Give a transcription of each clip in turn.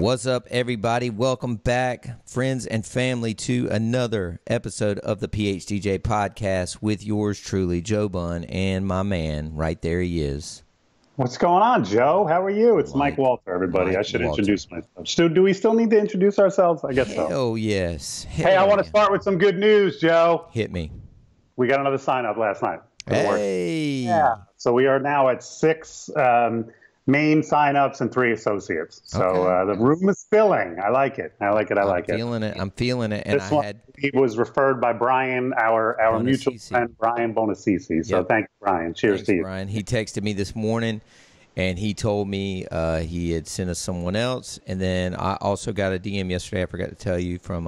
What's up, everybody? Welcome back, friends and family, to another episode of the PHDJ Podcast with yours truly, Joe Bunn, and my man, right there he is. What's going on, Joe? How are you? It's Mike Walter, everybody. I should introduce myself. Do we still need to introduce ourselves? I guess so. Oh, yes. Hey, I want to start with some good news, Joe. Hit me. We got another sign-up last night. Hey. Yeah. So we are now at 6 main sign-ups and 3 associates. So the room is filling. I like it. I like it. I'm feeling it. And this one was referred by Brian, our mutual friend, Brian Bonacisi. So thank you, Brian. Cheers to you. Brian. He texted me this morning, and he told me he had sent us someone else. And then I also got a DM yesterday, I forgot to tell you, from,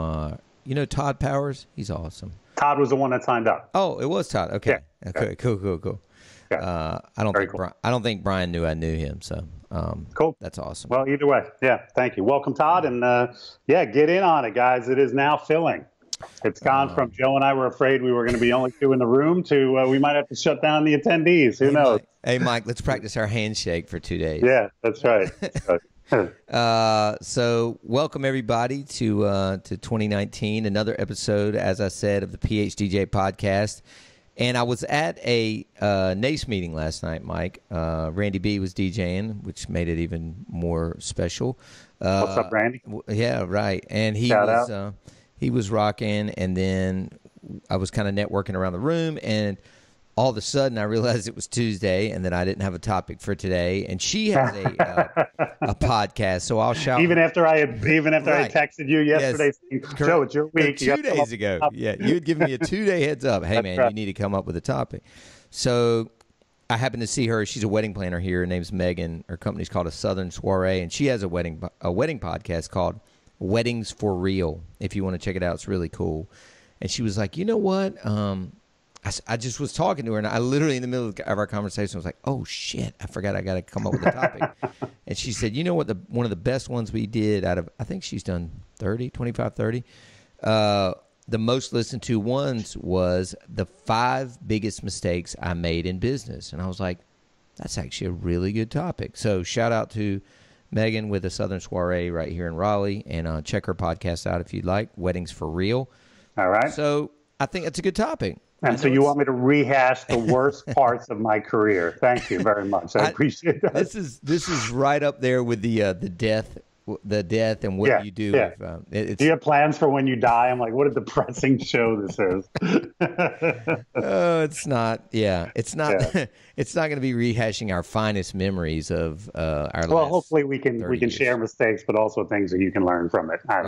Todd Powers? He's awesome. Todd was the one that signed up. Oh, it was Todd. Okay. Yeah. Okay. Cool. Yeah. I don't think Brian knew I knew him, so cool. That's awesome. Well, either way, thank you. Welcome, Todd, and get in on it, guys. It is now filling. It's gone from Joe and I were afraid we were going to be only 2 in the room to we might have to shut down the attendees. Who knows? Hey, Mike, let's practice our handshake for 2 days. Yeah, that's right. So welcome everybody to 2019, another episode, as I said, of the PHDJ Podcast. And I was at a NACE meeting last night, Mike. Randy B was DJing, which made it even more special. What's up, Randy? Yeah, right. And he was rocking, and then I was kind of networking around the room, and all of a sudden I realized it was Tuesday and that I didn't have a topic for today. And she has a podcast, so I'll shout. Even after I texted you yesterday, saying, Joe, it's your week. 2 days ago. Yeah, you had given me a 2-day heads up. Hey, man, you need to come up with a topic. So I happened to see her. She's a wedding planner here. Her name's Megan. Her company's called A Southern Soiree, and she has a wedding podcast called Weddings for Real. If you want to check it out, it's really cool. And she was like, you know what? I just was talking to her, and I literally, in the middle of our conversation, was like, oh, shit, I forgot I got to come up with a topic. And she said, you know what, one of the best ones we did out of, I think she's done 25, 30. The most listened to ones was the 5 biggest mistakes I made in business. And I was like, that's actually a really good topic. So shout out to Megan with A Southern Soiree right here in Raleigh, and check her podcast out if you'd like, Weddings for Real. All right. So I think that's a good topic. And so you want me to rehash the worst parts of my career? Thank you very much. I appreciate that. This is right up there with the death and what you do. Yeah. Do you have plans for when you die? I'm like, what a depressing show this is. It's not. Yeah, it's not. Yeah. It's not going to be rehashing our finest memories of our. Well, hopefully we can share mistakes, but also things that you can learn from it. I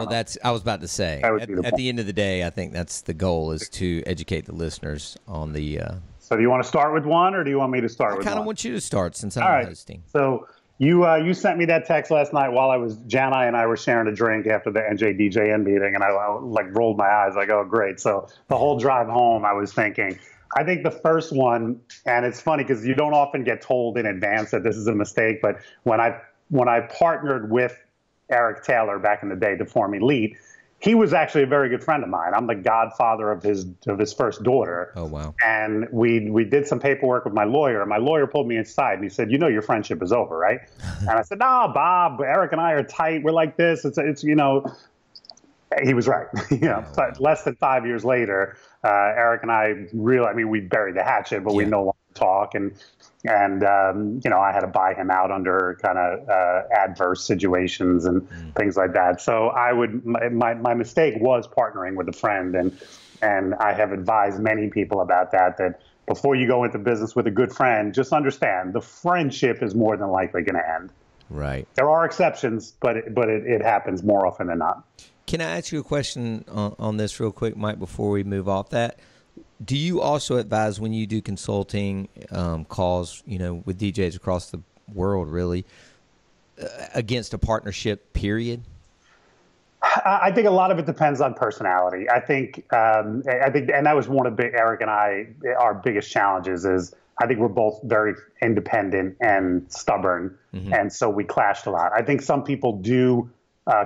was about to say. At the end of the day, I think that's the goal, is to educate the listeners on the. So do you want to start with one, or do you want me to start with one? I kind of want you to start, since I'm hosting. So. You sent me that text last night while Jana and I were sharing a drink after the NJDJN meeting, and I rolled my eyes like, oh, great. So the whole drive home, I was thinking, I think the first one, and it's funny because you don't often get told in advance that this is a mistake, but when I partnered with Eric Taylor back in the day to form Elite, he was actually a very good friend of mine. I'm the godfather of his first daughter. Oh, wow. And we did some paperwork with my lawyer. My lawyer pulled me inside and he said, you know, your friendship is over, right? And I said, no, Bob, Eric and I are tight. We're like this. It's he was right. Less than 5 years later, Eric and I we buried the hatchet, but we no longer talk. And I had to buy him out under kind of adverse situations and things like that. So my mistake was partnering with a friend, and I have advised many people about that before you go into business with a good friend, just understand the friendship is more than likely going to end. Right. There are exceptions, but it happens more often than not. Can I ask you a question on this real quick, Mike, before we move off that? Do you also advise, when you do consulting calls, with DJs across the world, really, against a partnership, period? I think a lot of it depends on personality. I think, and that was one of Eric and our biggest challenges is I think we're both very independent and stubborn, and so we clashed a lot. I think some people do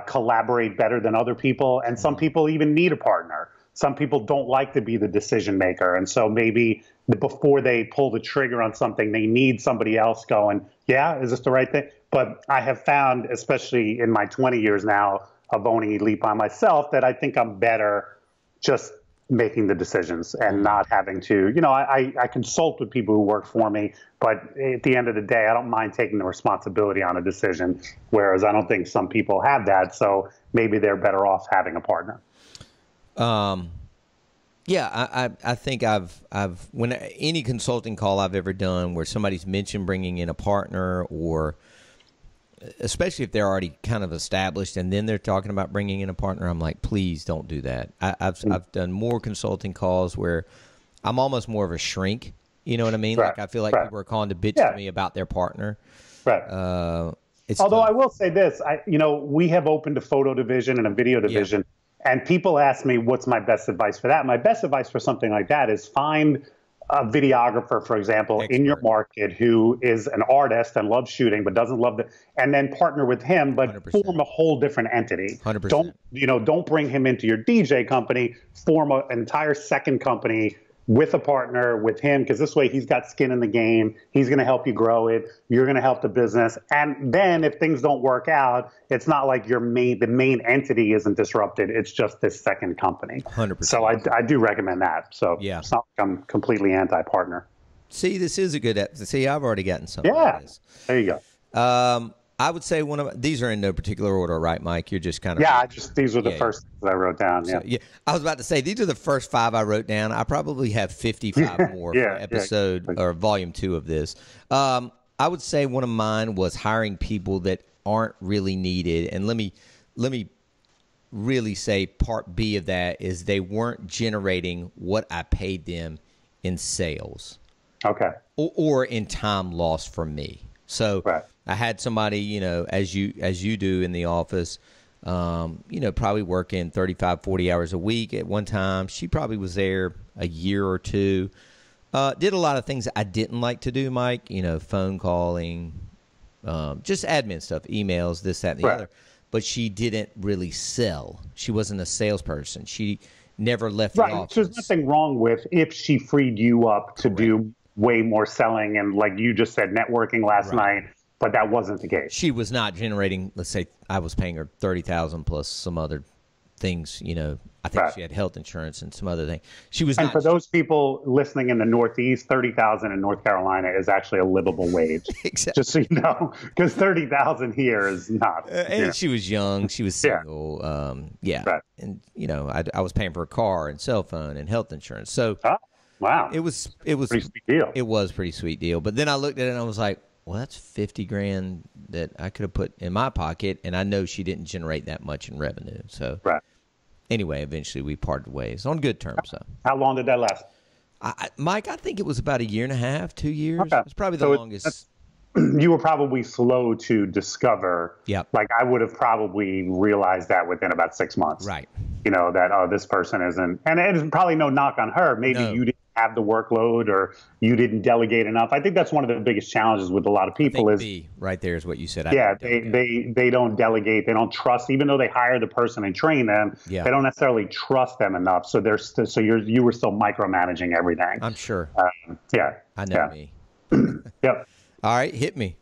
collaborate better than other people, and some people even need a partner. some people don't like to be the decision maker. And so maybe before they pull the trigger on something, they need somebody else going, yeah, is this the right thing? But I have found, especially in my 20 years now of owning Elite by myself, that I think I'm better just making the decisions and not having to, I consult with people who work for me, but at the end of the day, I don't mind taking the responsibility on a decision, whereas I don't think some people have that. So maybe they're better off having a partner. Yeah, I think I've when any consulting call I've ever done where somebody's mentioned bringing in a partner, or especially if they're already kind of established and then they're talking about bringing in a partner, I'm like, please don't do that. I've done more consulting calls where I'm almost more of a shrink. You know what I mean? Right. Like I feel like people are calling to bitch to me about their partner. Right. Although tough. I will say this, we have opened a photo division and a video division. And people ask me, what's my best advice for that? My best advice for something like that is find a videographer, for example, in your market who is an artist and loves shooting but doesn't love and then partner with him, but 100%. Form a whole different entity. 100%. Don't bring him into your DJ company. Form an entire second company with a partner with him, because this way he's got skin in the game. He's going to help you grow it. You're going to help the business. And then if things don't work out, it's not like the main entity isn't disrupted. It's just this second company. 100%. So I do recommend that. So yeah. It's not like I'm completely anti-partner. See, this is a good episode. See, I've already gotten something. Yeah. There you go. I would say these are in no particular order, right, Mike? You're just kind of... Yeah, these were the first things I wrote down, So, I was about to say, these are the first 5 I wrote down. I probably have 55 more for episode or volume 2 of this. I would say one of mine was hiring people that aren't really needed. And let me really say part B of that is they weren't generating what I paid them in sales. Okay. Or in time lost from me. So... Right. I had somebody, as you do in the office, probably working 35, 40 hours a week at one time. She probably was there a year or two. Did a lot of things I didn't like to do, Mike, phone calling, just admin stuff, emails, this, that, and the other. But she didn't really sell. She wasn't a salesperson. She never left the office. There's nothing wrong with if she freed you up to do way more selling and, like you just said, networking last night. But that wasn't the case. She was not generating, let's say I was paying her $30,000 plus some other things, I think she had health insurance and some other thing. She was and not. For those people listening in the Northeast, $30,000 in North Carolina is actually a livable wage. Exactly. Just so you know, because $30,000 here is not. And she was young. She was single. Right. And, I was paying for a car and cell phone and health insurance. So wow. It was pretty sweet deal. It was a pretty sweet deal. But then I looked at it and I was like, well, that's $50,000 that I could have put in my pocket, and I know she didn't generate that much in revenue. So, anyway, eventually we parted ways on good terms. So, how long did that last? Mike, I think it was about 1.5 2 years. Okay. It's probably the longest. You were probably slow to discover. Yep. Like I would have probably realized that within about 6 months. Right. That this person isn't, and it's probably no knock on her. Maybe you didn't have the workload or you didn't delegate enough. I think that's one of the biggest challenges with a lot of people right there is what you said. They don't delegate. They don't trust, even though they hire the person and train them. Yeah. They don't necessarily trust them enough. So you were still micromanaging everything. I'm sure. I know me. Yep. All right, hit me.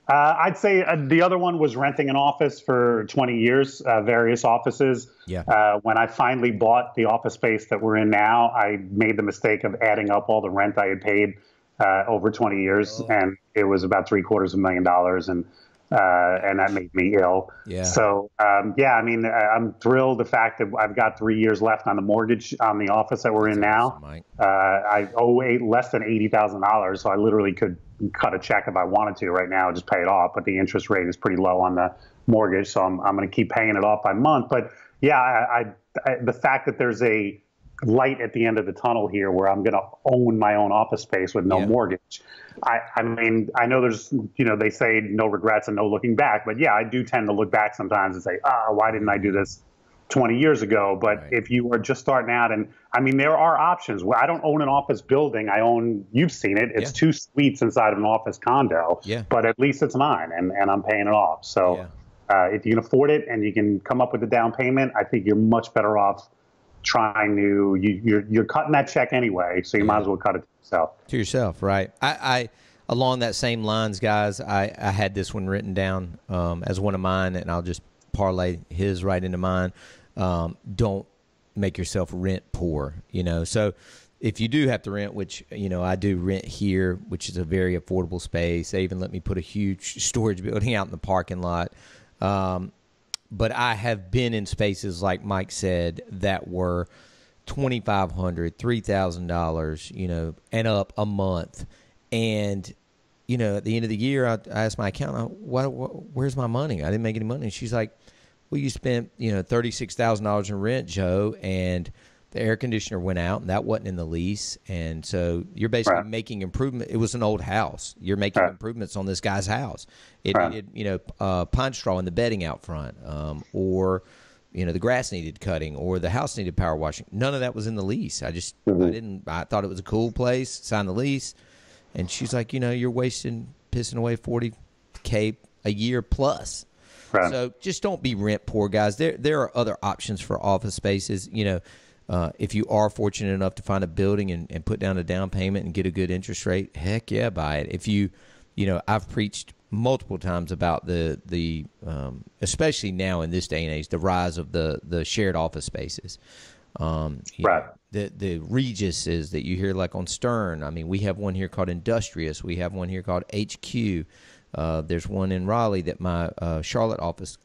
I'd say the other one was renting an office for 20 years, various offices. Yeah. When I finally bought the office space that we're in now, I made the mistake of adding up all the rent I had paid over 20 years, and it was about $750,000, and that made me ill. Yeah. So, I'm thrilled the fact that I've got 3 years left on the mortgage on the office that we're in now. I owe less than $80,000, so I literally could cut a check if I wanted to right now, just pay it off. But the interest rate is pretty low on the mortgage, so I'm going to keep paying it off by month. But the fact that there's a light at the end of the tunnel here where I'm going to own my own office space with no mortgage. I know there's, they say no regrets and no looking back, but I do tend to look back sometimes and say, why didn't I do this 20 years ago? But if you are just starting out, and there are options. I don't own an office building. You've seen it. It's 2 suites inside of an office condo, but at least it's mine and I'm paying it off. So if you can afford it and you can come up with a down payment, I think you're much better off trying new. You're cutting that check anyway, so you might as well cut it to yourself. To yourself, right? I along that same lines, guys. I had this one written down as one of mine, and I'll just parlay his right into mine. Don't make yourself rent poor. So if you do have to rent, which I do rent here, which is a very affordable space. They even let me put a huge storage building out in the parking lot. But I have been in spaces, like Mike said, that were $2,500, $3,000, and up a month. And, at the end of the year, I asked my accountant, where's my money? I didn't make any money. And she's like, well, you spent, $36,000 in rent, Joe, and the air conditioner went out, and that wasn't in the lease. And so you're basically making improvement. It was an old house. You're making improvements on this guy's house. It needed, pine straw in the bedding out front, or, the grass needed cutting, or the house needed power washing. None of that was in the lease. I thought it was a cool place, signed the lease. And she's like, you're pissing away $40K a year plus. Right. So just don't be rent poor, guys. There are other options for office spaces. If you are fortunate enough to find a building and put down a down payment and get a good interest rate, heck yeah, buy it. If I've preached multiple times about the especially now in this day and age, the rise of the shared office spaces. The Reguses that you hear like on Stern. I mean, we have one here called Industrious. We have one here called HQ. There's one in Raleigh that my Charlotte office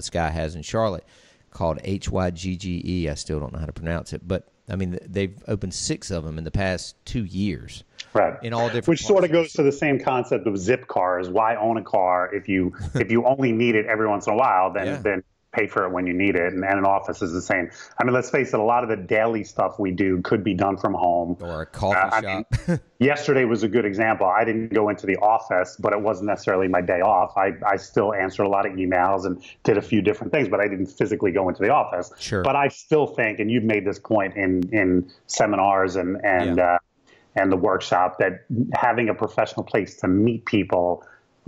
guy has in Charlotte called HYGGE. I still don't know how to pronounce it, but I mean, they've opened 6 of them in the past 2 years. Right. In all different Which sort of goes to the same concept of zip cars. Why own a car if you only need it every once in a while, then pay for it when you need it. And an office is the same. I mean, let's face it, a lot of the daily stuff we do could be done from home. Or a coffee shop. Yesterday was a good example. I didn't go into the office, but it wasn't necessarily my day off. I still answered a lot of emails and did a few different things, but I didn't physically go into the office. Sure. But I still think, and you've made this point in seminars and the workshop, that having a professional place to meet people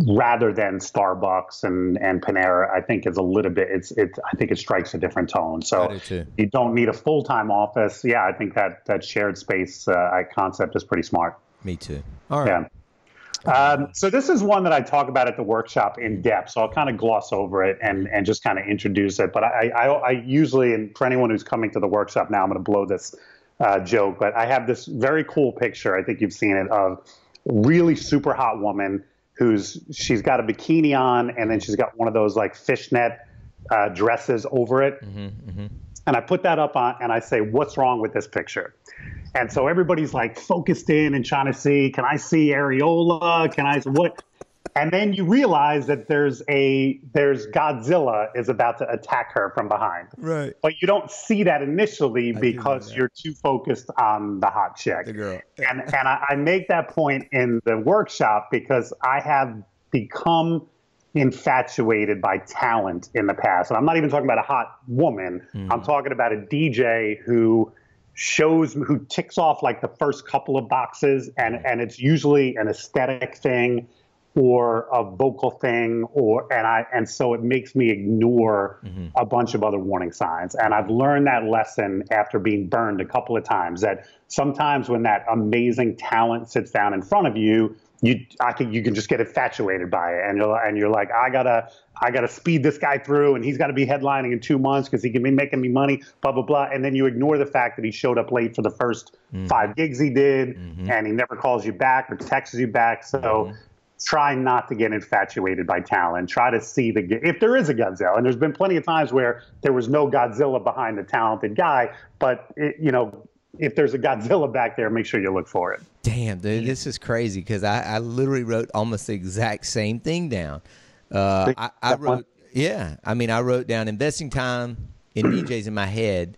rather than Starbucks and Panera, I think is a little bit, I think it strikes a different tone. So you don't need a full-time office. Yeah, I think that shared space concept is pretty smart. Me too. All right. Yeah. So this is one that I talk about at the workshop in depth. So I'll kind of gloss over it and just kind of introduce it. But I usually, and for anyone who's coming to the workshop now, I'm going to blow this joke, but I have this very cool picture, I think you've seen it, of a really super hot woman she's got a bikini on, and then she's got one of those like fishnet dresses over it. And I put that up on, and I say, what's wrong with this picture? And so everybody's like focused in and trying to see, can I see areola? Can I, what? And then you realize that there's Godzilla is about to attack her from behind. Right. But you don't see that initially because you're too focused on the hot chick. The girl. And I make that point in the workshop because I have become infatuated by talent in the past. And I'm not even talking about a hot woman. I'm talking about a DJ who ticks off like the first couple of boxes, and it's usually an aesthetic thing or a vocal thing, and so it makes me ignore a bunch of other warning signs. And I've learned that lesson after being burned a couple of times, that sometimes when that amazing talent sits down in front of you, I think you can just get infatuated by it, and you're like, I gotta speed this guy through, and he's got to be headlining in 2 months because he can be making me money, blah blah blah. And then you ignore the fact that he showed up late for the first 5 gigs he did, and he never calls you back or texts you back. So try not to get infatuated by talent. Try to see if there is a Godzilla, and there's been plenty of times where there was no Godzilla behind the talented guy, but if there's a Godzilla back there, make sure you look for it. Damn, dude, this is crazy because I literally wrote almost the exact same thing down. I wrote down investing time in DJs in my head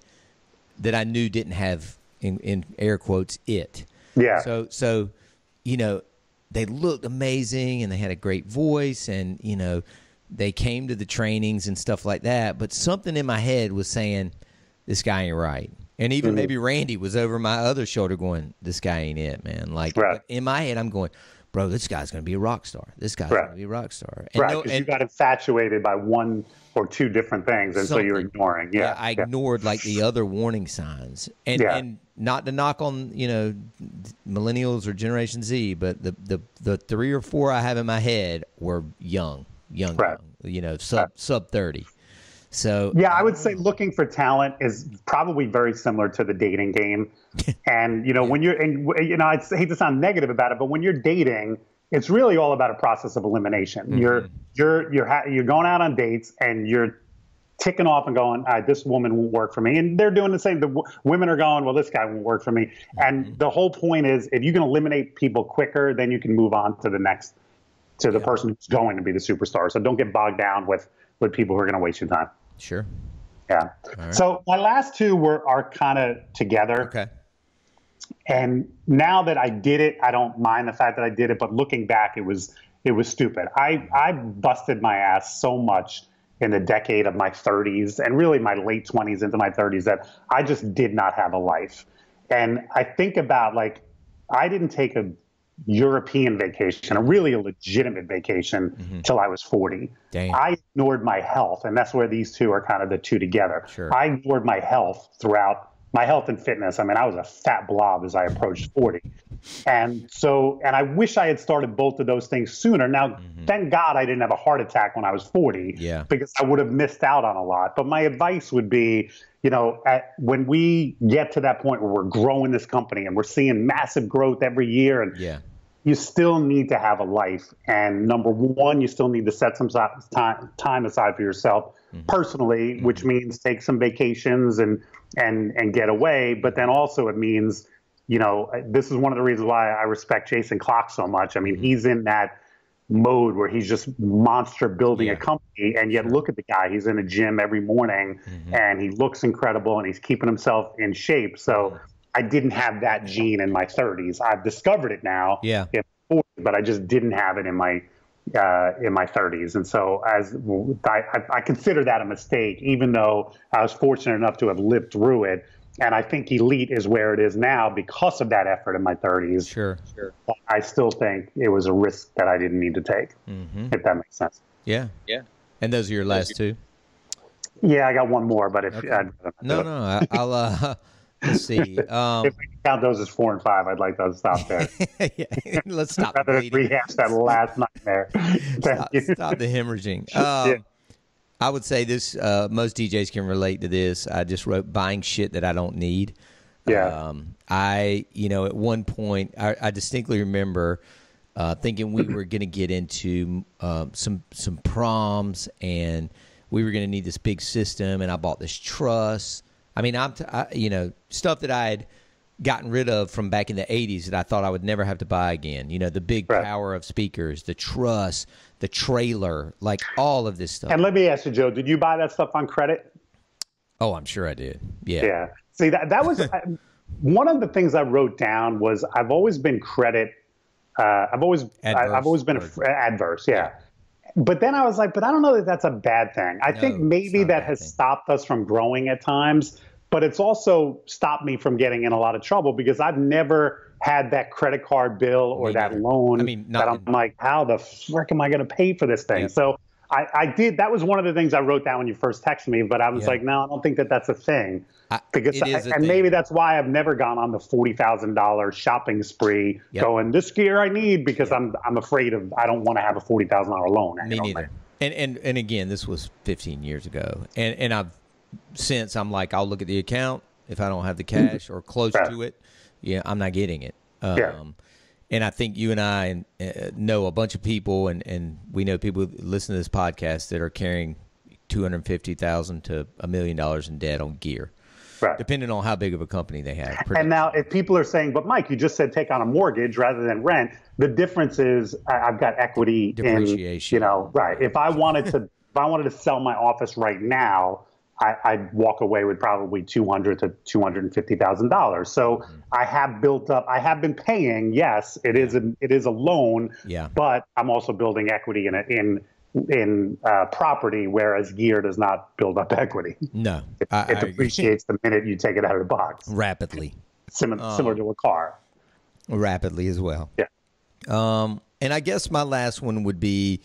that I knew didn't have, in air quotes, it. Yeah. So they looked amazing and they had a great voice, and they came to the trainings and stuff like that, but something in my head was saying, this guy ain't right. And even maybe Randy was over my other shoulder going, this guy ain't it, man. Like, in my head, I'm going, bro, this guy's going to be a rock star. This guy's Right. going to be a rock star. Right, because you got infatuated by one or two different things, and so you're ignoring. Yeah, I ignored like the other warning signs, and not to knock on millennials or Generation Z, but the 3 or 4 I have in my head were young, sub 30. So yeah, I would say looking for talent is probably very similar to the dating game. And when you're, I hate to sound negative about it, but when you're dating, it's really all about a process of elimination. Mm-hmm. You're going out on dates and you're ticking off and going, this woman won't work for me, and they're doing the same. The women are going, well, this guy won't work for me. Mm-hmm. And the whole point is, if you can eliminate people quicker, then you can move on to the next, to the person who's going to be the superstar. So don't get bogged down with people who are going to waste your time. Sure. Yeah. Right. So my last two are kind of together. Okay. And now that I did it, I don't mind the fact that I did it. But looking back, it was stupid. I busted my ass so much in the decade of my 30s and really my late 20s into my 30s that I just did not have a life. And I think about, like, I didn't take a European vacation, a really legitimate vacation, till I was 40. Dang. I ignored my health, and that's where these two are kind of the two together. Sure. I ignored my health throughout my health and fitness. I mean, I was a fat blob as I approached 40. And I wish I had started both of those things sooner. Now, thank God I didn't have a heart attack when I was 40, because I would have missed out on a lot. But my advice would be, when we get to that point where we're growing this company and we're seeing massive growth every year, and you still need to have a life. And number one, you still need to set some time aside for yourself personally, which means take some vacations and get away. But then also it means, this is one of the reasons why I respect Jason Clark so much. I mean, he's in that mode where he's just monster building a company, and yet look at the guy. He's in a gym every morning and he looks incredible and he's keeping himself in shape. So I didn't have that gene in my 30s. I've discovered it now, in 40s, but I just didn't have it in my 30s. And so I consider that a mistake, even though I was fortunate enough to have lived through it. And I think Elite is where it is now because of that effort in my 30s. Sure. But I still think it was a risk that I didn't need to take, if that makes sense. Yeah. And those are your last two? Yeah, I got one more, but if I'll let's see. If we count those as 4 and 5, I'd like to stop there. Let's stop. Rather than rehash that last nightmare. Stop the hemorrhaging. I would say this, most DJs can relate to this. I just wrote buying shit that I don't need. Yeah. At one point, I distinctly remember thinking we were going to get into some proms, and we were going to need this big system, and I bought this truss. I mean, stuff that I had gotten rid of from back in the 80s that I thought I would never have to buy again. The big power of speakers, the truss, the trailer, like all of this stuff. And let me ask you, Joe, did you buy that stuff on credit? Oh, I'm sure I did. Yeah. Yeah. See, that was one of the things I wrote down was I've always been credit. I've always been adverse. Yeah. But then I was like, but I don't know that that's a bad thing. I think maybe that has stopped us from growing at times, but it's also stopped me from getting in a lot of trouble because I've never had that credit card bill or that loan that I'm like, how the frick am I going to pay for this thing? So I did. That was one of the things I wrote down when you first texted me, but I was like, no, I don't think that that's a thing. Maybe that's why I've never gone on the $40,000 shopping spree going, this gear I need, because I'm afraid I don't want to have a $40,000 loan. Me neither. And again, this was 15 years ago. And I'm like, I'll look at the account. If I don't have the cash or close to it, I'm not getting it. And I think you and I know a bunch of people, and we know people who listen to this podcast that are carrying $250,000 to $1 million in debt on gear, depending on how big of a company they have. And now, if people are saying, "But Mike, you just said take on a mortgage rather than rent," the difference is I've got equity, depreciation. If I wanted to sell my office right now, I'd walk away with probably $200,000 to $250,000. So I have built up. I have been paying. Yes, it is a loan. But I'm also building equity in property, whereas gear does not build up equity. No, it depreciates the minute you take it out of the box. Rapidly, similar to a car. Rapidly as well. Yeah. And I guess my last one would be,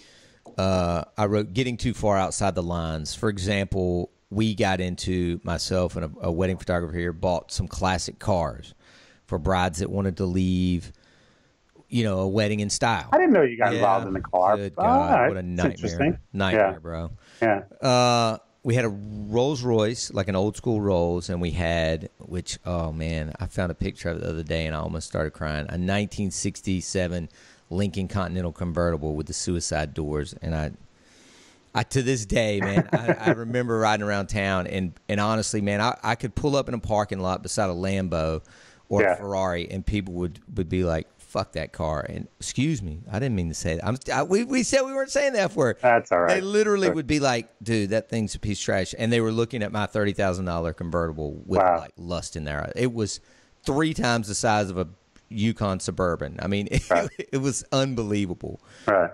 I wrote getting too far outside the lines. For example, we got into, myself and a wedding photographer here, bought some classic cars for brides that wanted to leave, a wedding in style. I didn't know you got involved in the car. Good God, right. what a nightmare. Yeah. Bro. Yeah. We had a Rolls Royce, like an old school Rolls, and we had, oh man, I found a picture of it the other day and I almost started crying, a 1967 Lincoln Continental convertible with the suicide doors. And I to this day, man, I remember riding around town and honestly, man, I could pull up in a parking lot beside a Lambo or a Ferrari and people would be like, fuck that car. And excuse me, I didn't mean to say that. We said we weren't saying the F word. That's all right. They literally would be like, dude, that thing's a piece of trash. And they were looking at my $30,000 convertible with like lust in their eyes. It was 3 times the size of a Yukon Suburban. I mean, it was unbelievable. Right.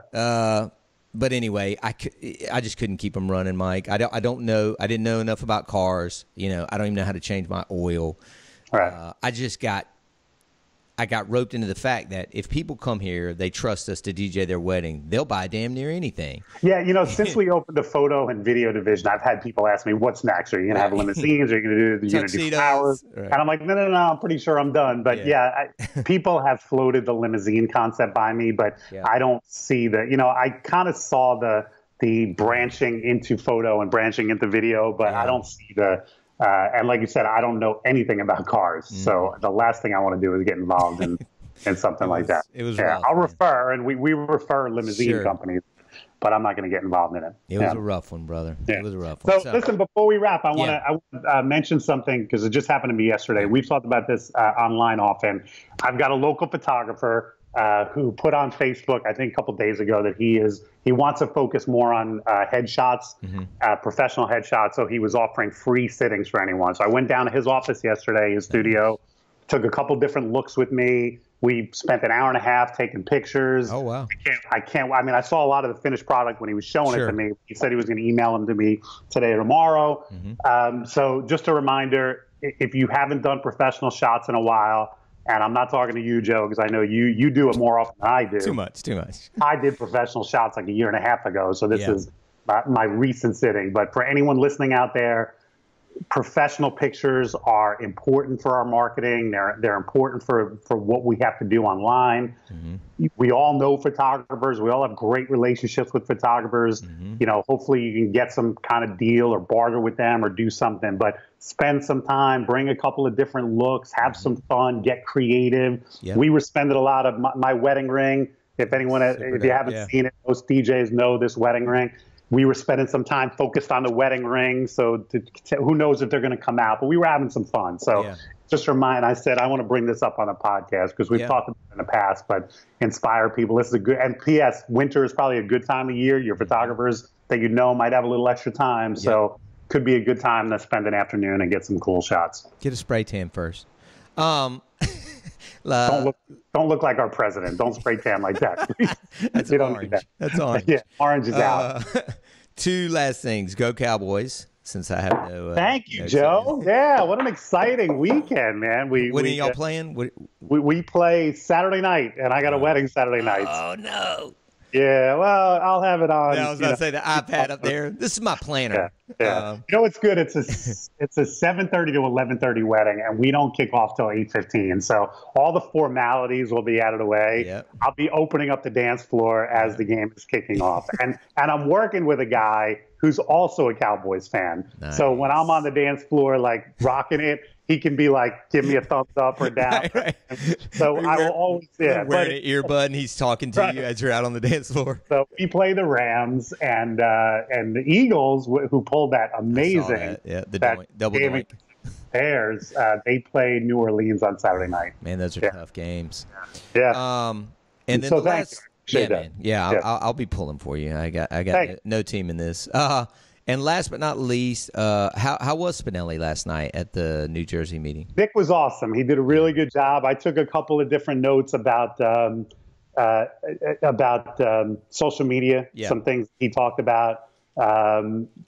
But anyway, I just couldn't keep them running, Mike. I don't know. I didn't know enough about cars. I don't even know how to change my oil. Right. I got roped into the fact that if people come here, they trust us to DJ their wedding, they'll buy damn near anything. Yeah, since we opened the photo and video division, I've had people ask me, what's next? Are you going to have limousines? Are you going to do flowers? Right. And I'm like, no, I'm pretty sure I'm done. But people have floated the limousine concept by me, but I don't see I kind of saw the branching into photo and branching into video, but I don't see and like you said, I don't know anything about cars. So the last thing I want to do is get involved in something like that. It was rough, I'll refer, and we refer limousine companies, but I'm not going to get involved in it. It was a rough one, brother. It was a rough one. So listen, before we wrap, I want to mention something because it just happened to me yesterday. We've talked about this online often. I've got a local photographer who put on Facebook, I think a couple days ago, that he wants to focus more on headshots, professional headshots. So he was offering free sittings for anyone. So I went down to his office yesterday, his studio, took a couple different looks with me. We spent an hour and a half taking pictures. Oh, wow. I saw a lot of the finished product when he was showing it to me. He said he was going to email them to me today or tomorrow. So just a reminder, if you haven't done professional shots in a while, and I'm not talking to you, Joe, because I know you do it more often than I do. Too much. I did professional shots like a year and a half ago, so this is my recent sitting. But for anyone listening out there, professional pictures are important for our marketing. They're important for what we have to do online. We all know photographers. We all have great relationships with photographers. Hopefully you can get some kind of deal or barter with them or do something. But spend some time, bring a couple of different looks, have some fun, get creative. We were spending a lot of my wedding ring. If you haven't seen it, most DJs know this wedding ring. We were spending some time focused on the wedding ring, so who knows if they're going to come out, but we were having some fun. So just remind, I said, I want to bring this up on a podcast because we've talked about it in the past, but inspire people. This is a good, and P.S., winter is probably a good time of year. Your photographers that might have a little extra time, so could be a good time to spend an afternoon and get some cool shots. Get a spray tan first. Don't look like our president. Don't spray tan like that. That's orange. That's orange. Yeah, orange is out. 2 last things. Go Cowboys. Since I have no. Thank you, Joe. Yeah, what an exciting weekend, man. When are y'all playing? We play Saturday night, and I got a wedding Saturday night. Oh no. Yeah, well, I'll have it on. Yeah, I was about to say the iPad up there. This is my planner. Yeah. It's good. It's a 7:30 to 11:30 wedding, and we don't kick off till 8:15. So all the formalities will be out of the way. Yep. I'll be opening up the dance floor as the game is kicking off, and I'm working with a guy who's also a Cowboys fan. Nice. So when I'm on the dance floor, like rocking it, he can be like, give me a thumbs up or down. Right. So I will always, wearing an earbud and he's talking to you as you're out on the dance floor. So we play the Rams and the Eagles, who pulled that amazing, double doink. Bears. They play New Orleans on Saturday night. Man, those are tough games. Yeah. And then so the last, I'll be pulling for you. I got no team in this. And last but not least, how was Spinelli last night at the New Jersey meeting? Nick was awesome. He did a really good job. I took a couple of different notes about social media, some things he talked about.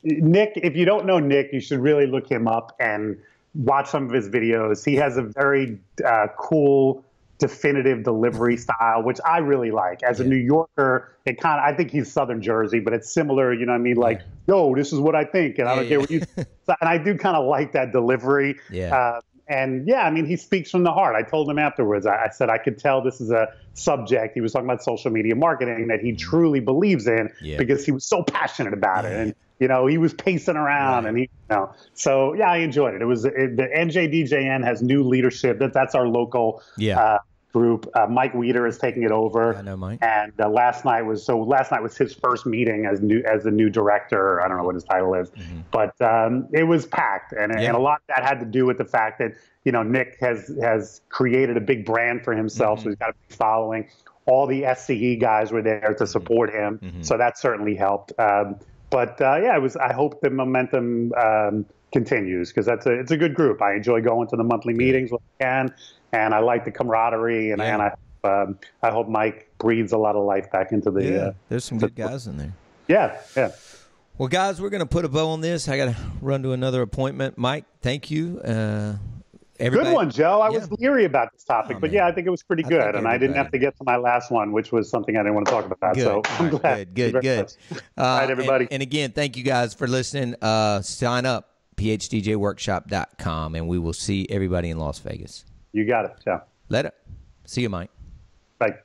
Nick, if you don't know Nick, you should really look him up and watch some of his videos. He has a very cool, definitive delivery style, which I really like. As a New Yorker, I think he's Southern Jersey, but it's similar, you know what I mean? Like, yo, this is what I think, and I don't care what you and I do kind of like that delivery. And I mean, he speaks from the heart. I told him afterwards, I said, I could tell this is a subject. He was talking about social media marketing that he truly believes in because he was so passionate about it. And, you know, he was pacing around and so I enjoyed it. The NJDJN has new leadership. That's our local group. Mike Weeder is taking it over. I know Mike. And last night was his first meeting as the new director. I don't know what his title is, but it was packed, and a lot of that had to do with the fact that, you know, Nick has created a big brand for himself, so he's got a big following. All the SCE guys were there to support him, so that certainly helped. But I hope the momentum continues, because it's a good group. I enjoy going to the monthly meetings when I can, and I like the camaraderie, and I hope Mike breathes a lot of life back into the. There's some good guys in there. Yeah. Well, guys, we're going to put a bow on this. I got to run to another appointment. Mike, thank you. Everybody. Good one, Joe. I was leery about this topic, but I think it was pretty good, and I didn't have to get to my last one, which was something I didn't want to talk about. Good. So I'm glad. Good. All right, everybody. And again, thank you guys for listening. Sign up, PHDJworkshop.com, and we will see everybody in Las Vegas. You got it. Ciao. See you, Mike. Bye.